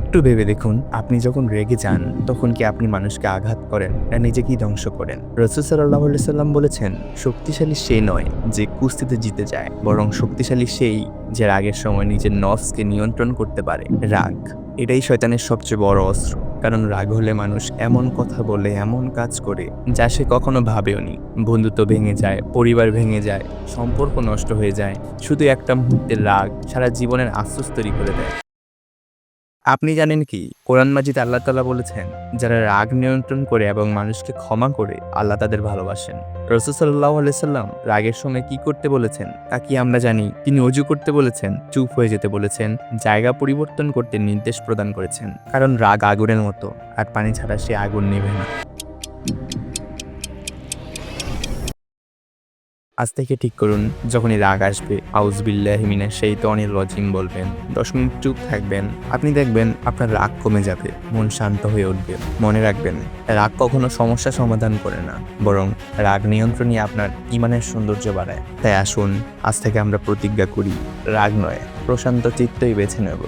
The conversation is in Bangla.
একটু ভেবে দেখুন, আপনি যখন রেগে যান তখন কি আপনি মানুষকে আঘাত করেন না নিজেকেই ধ্বংস করেন? রাসূল সাল্লাল্লাহু আলাইহি সাল্লাম বলেছেন, শক্তিশালী সে নয় যে কুস্তিতে জিতে যায়, বরং শক্তিশালী সেই যে রাগের সময় নিজের নফসকে নিয়ন্ত্রণ করতে পারে। রাগ এটাই শয়তানের সবচেয়ে বড় অস্ত্র। কারণ রাগ হলে মানুষ এমন কথা বলে, এমন কাজ করে যা সে কখনো ভাবেওনি। বন্ধুত্ব ভেঙে যায়, পরিবার ভেঙে যায়, সম্পর্ক নষ্ট হয়ে যায়। শুধু একটা মুহূর্তের রাগ সারা জীবনের আফসোস তৈরি করে দেয়। আপনি জানেন কি, কোরআন মাজিদে আল্লাহ তাআলা বলেছেন, যারা রাগ নিয়ন্ত্রণ করে এবং মানুষকে ক্ষমা করে আল্লাহ তাদের ভালোবাসেন। রাসূল সাল্লাল্লাহু আলাইহি সাল্লাম রাগের সময় কি করতে বলেছেন তা কি আমরা জানি? তিনি অজু করতে বলেছেন, চুপ হয়ে যেতে বলেছেন, জায়গা পরিবর্তন করতে নির্দেশ প্রদান করেছেন। কারণ রাগ আগুনের মতো, আর পানি ছাড়া সে আগুন নেভে না। আজ থেকে ঠিক করুন, যখনই রাগ আসবে আউযুবিল্লাহি মিনাশ শাইতানির রাজিম বলবেন। 10 মিনিট চুপ থাকবেন। আপনি দেখবেন আপনার রাগ কমে যাবে, মন শান্ত হয়ে উঠবে। মনে রাখবেন, রাগ কখনো সমস্যা সমাধান করে না, বরং রাগ নিয়ন্ত্রণই আপনার ঈমানের সৌন্দর্য বাড়ায়। তাই আসুন, আজ থেকে আমরা প্রতিজ্ঞা করি, রাগ নয়, প্রশান্ত চিত্তই বেছে নেব।